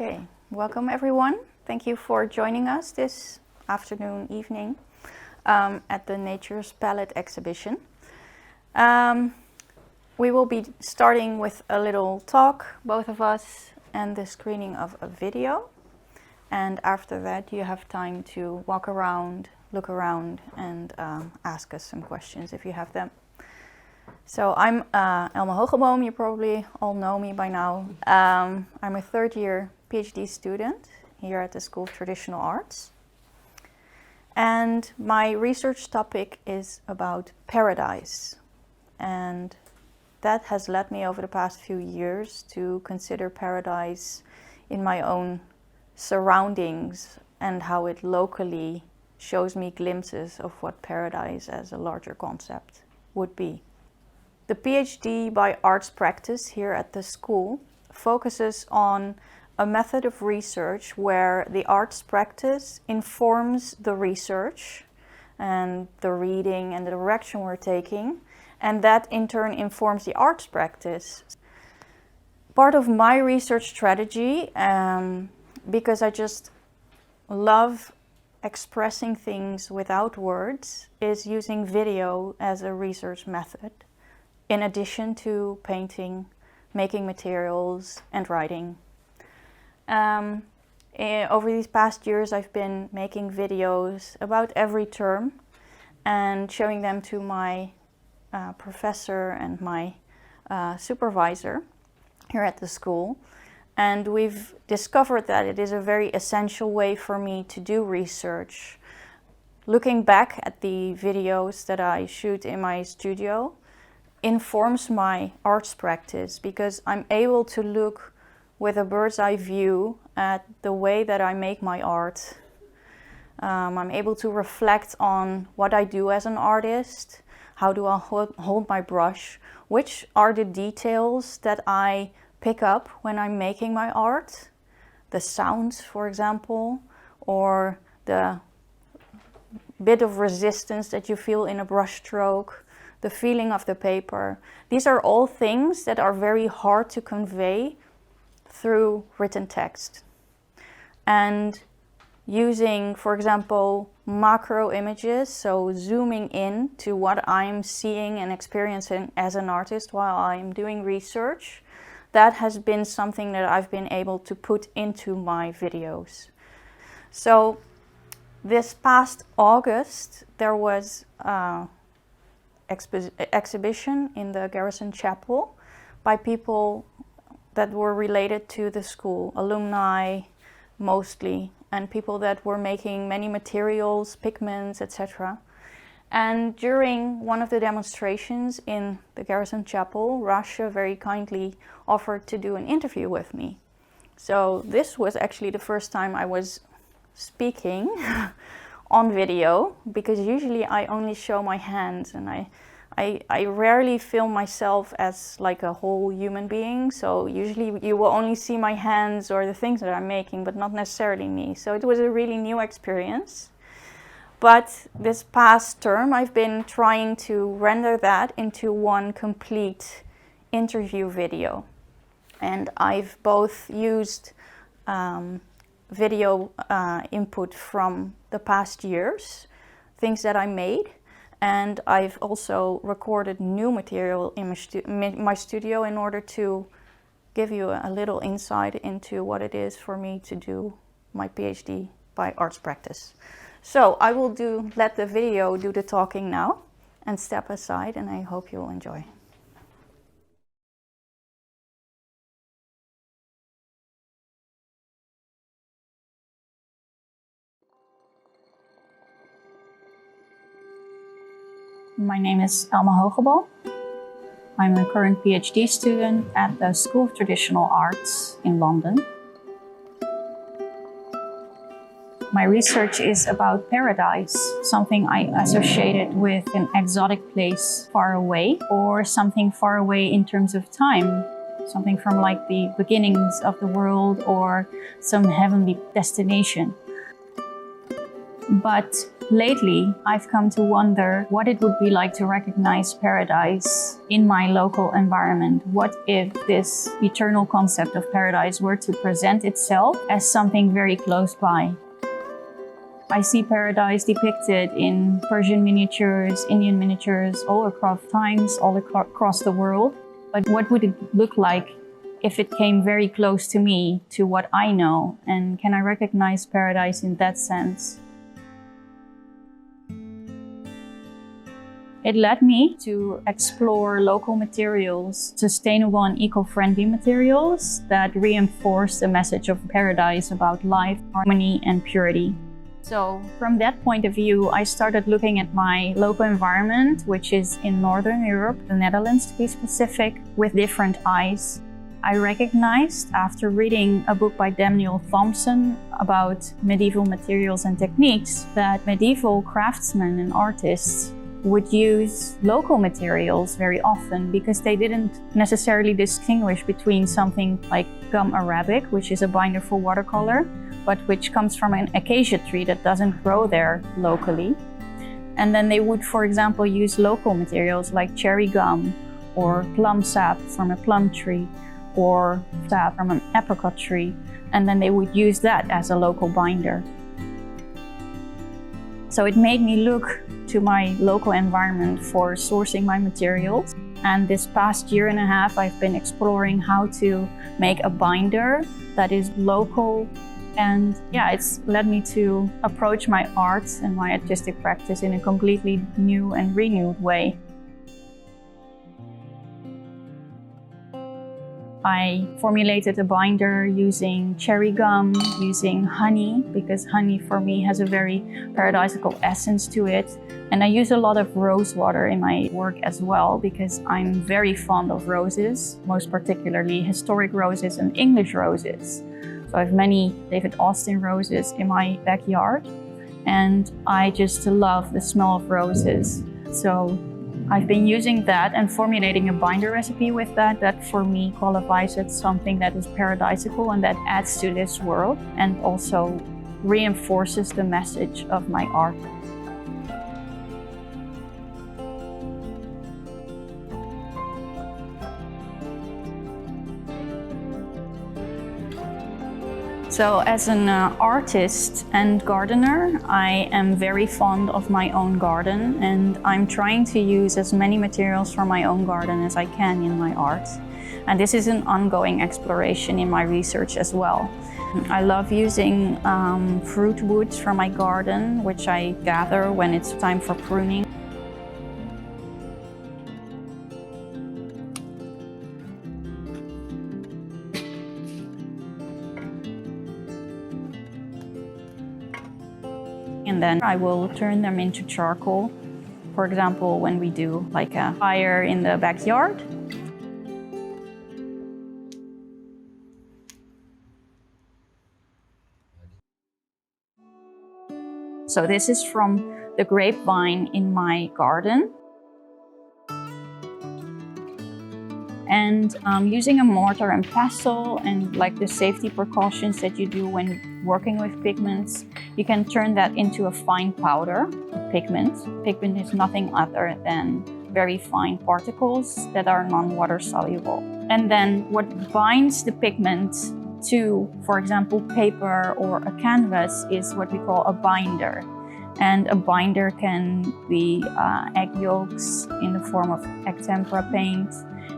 Okay, welcome everyone. Thank you for joining us this afternoon, evening at the Nature's Palette exhibition. We will be starting with a little talk, both of us, and the screening of a video. And after that you have time to walk around, look around, and ask us some questions if you have them. So I'm Elma Hogeboom, you probably all know me by now. I'm a third year PhD student here at the School of Traditional Arts. And my research topic is about paradise. And that has led me over the past few years to consider paradise in my own surroundings and how it locally shows me glimpses of what paradise as a larger concept would be. The PhD by Arts Practice here at the school focuses on a method of research where the arts practice informs the research and the reading and the direction we're taking, and that in turn informs the arts practice. Part of my research strategy, because I just love expressing things without words, is using video as a research method, in addition to painting, making materials, and writing. Over these past years, I've been making videos about every term and showing them to my professor and my supervisor here at the school. And we've discovered that it is a very essential way for me to do research. Looking back at the videos that I shoot in my studio informs my arts practice because I'm able to look with a bird's eye view at the way that I make my art. I'm able to reflect on what I do as an artist, how do I hold my brush, which are the details that I pick up when I'm making my art, the sounds, for example, or the bit of resistance that you feel in a brush stroke, the feeling of the paper. These are all things that are very hard to convey through written text. And using, for example, macro images, so zooming in to what I'm seeing and experiencing as an artist while I'm doing research, that has been something that I've been able to put into my videos. So this past August, there was an exhibition in the Garrison Chapel by people that were related to the school, alumni mostly, and people that were making many materials, pigments, etc. And during one of the demonstrations in the Garrison Chapel, Rasha very kindly offered to do an interview with me. So this was actually the first time I was speaking on video, because usually I only show my hands, and I rarely film myself as like a whole human being. So usually you will only see my hands or the things that I'm making, but not necessarily me. So it was a really new experience. But this past term, I've been trying to render that into one complete interview video. And I've both used video input from the past years, things that I made, and I've also recorded new material in my studio in order to give you a little insight into what it is for me to do my PhD by arts practice. So I will let the video do the talking now and step aside, and I hope you'll enjoy. My name is Elma Hogeboom. I'm a current PhD student at the School of Traditional Arts in London. My research is about paradise, something I associated with an exotic place far away, or something far away in terms of time, something from like the beginnings of the world or some heavenly destination. But lately, I've come to wonder what it would be like to recognize paradise in my local environment. What if this eternal concept of paradise were to present itself as something very close by? I see paradise depicted in Persian miniatures, Indian miniatures, all across times, all across the world. But what would it look like if it came very close to me, to what I know? And can I recognize paradise in that sense? It led me to explore local materials, sustainable and eco-friendly materials that reinforce the message of paradise about life, harmony, and purity. So from that point of view, I started looking at my local environment, which is in Northern Europe, the Netherlands to be specific, with different eyes. I recognized, after reading a book by Daniel Thompson about medieval materials and techniques, that medieval craftsmen and artists would use local materials very often because they didn't necessarily distinguish between something like gum arabic, which is a binder for watercolor, but which comes from an acacia tree that doesn't grow there locally. And then they would, for example, use local materials like cherry gum or plum sap from a plum tree or sap from an apricot tree, and then they would use that as a local binder. So it made me look to my local environment for sourcing my materials. And this past year and a half, I've been exploring how to make a binder that is local. And yeah, it's led me to approach my art and my artistic practice in a completely new and renewed way. I formulated a binder using cherry gum, using honey, because honey for me has a very paradisical essence to it. And I use a lot of rose water in my work as well, because I'm very fond of roses, most particularly historic roses and English roses. So I have many David Austin roses in my backyard, and I just love the smell of roses. So I've been using that and formulating a binder recipe with that. That for me qualifies as something that is paradisical and that adds to this world and also reinforces the message of my art. So as an artist and gardener, I am very fond of my own garden, and I'm trying to use as many materials from my own garden as I can in my art. And this is an ongoing exploration in my research as well. I love using fruit woods from my garden, which I gather when it's time for pruning. And then I will turn them into charcoal. For example, when we do like a fire in the backyard. So this is from the grapevine in my garden. And using a mortar and pestle and like the safety precautions that you do when working with pigments, you can turn that into a fine powder, pigment. Pigment is nothing other than very fine particles that are non-water soluble. And then what binds the pigment to, for example, paper or a canvas is what we call a binder. And a binder can be egg yolks in the form of egg tempera paint.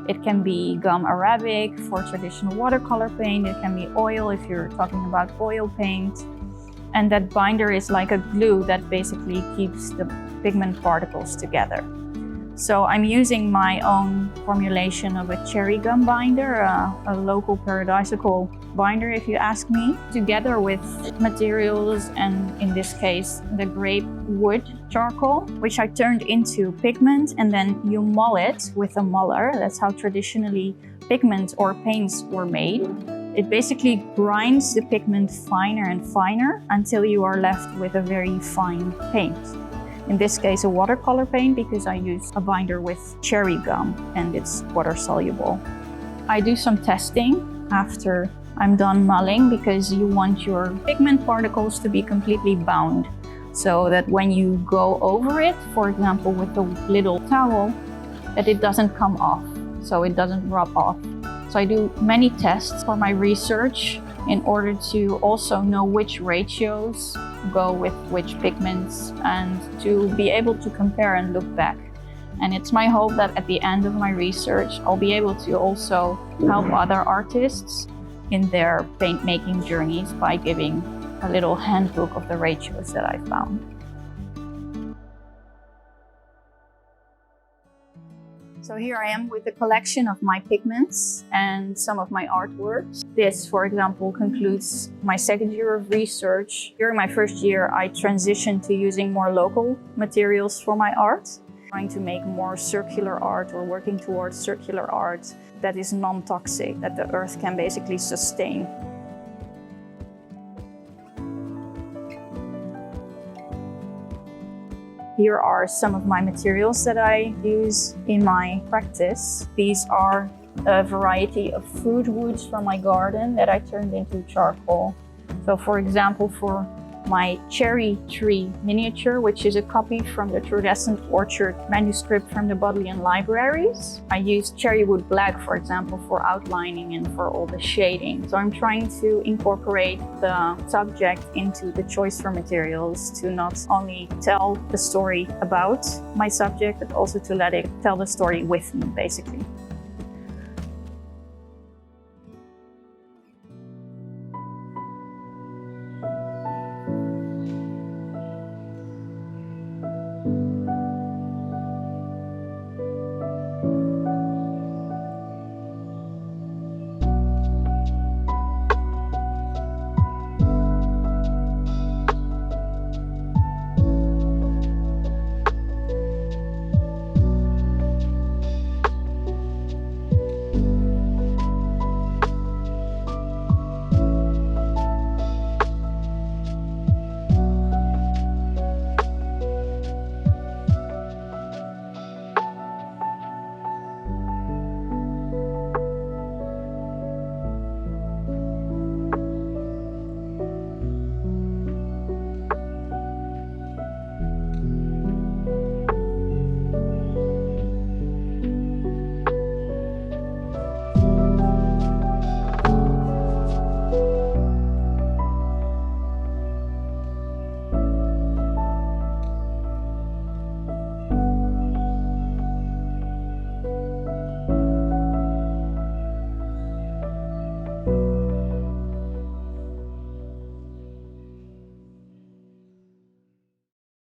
It can be gum arabic for traditional watercolor paint. It can be oil if you're talking about oil paint. And that binder is like a glue that basically keeps the pigment particles together. So I'm using my own formulation of a cherry gum binder, a local paradisical binder if you ask me, together with materials, and in this case the grape wood charcoal, which I turned into pigment, and then you mull it with a muller. That's how traditionally pigment or paints were made. It basically grinds the pigment finer and finer until you are left with a very fine paint. In this case, a watercolor paint, because I use a binder with cherry gum and it's water soluble. I do some testing after I'm done mulling, because you want your pigment particles to be completely bound so that when you go over it, for example with a little towel, that it doesn't come off, so it doesn't rub off. So I do many tests for my research in order to also know which ratios go with which pigments and to be able to compare and look back. And it's my hope that at the end of my research, I'll be able to also help other artists in their paint making journeys by giving a little handbook of the ratios that I found. So here I am with a collection of my pigments and some of my artworks. This, for example, concludes my second year of research. During my first year, I transitioned to using more local materials for my art, trying to make more circular art or working towards circular art that is non-toxic, that the earth can basically sustain. Here are some of my materials that I use in my practice. These are a variety of fruit woods from my garden that I turned into charcoal. So for example, for my cherry tree miniature, which is a copy from the Turdescent Orchard manuscript from the Bodleian Libraries, I used cherry wood black, for example, for outlining and for all the shading. So I'm trying to incorporate the subject into the choice for materials to not only tell the story about my subject, but also to let it tell the story with me, basically.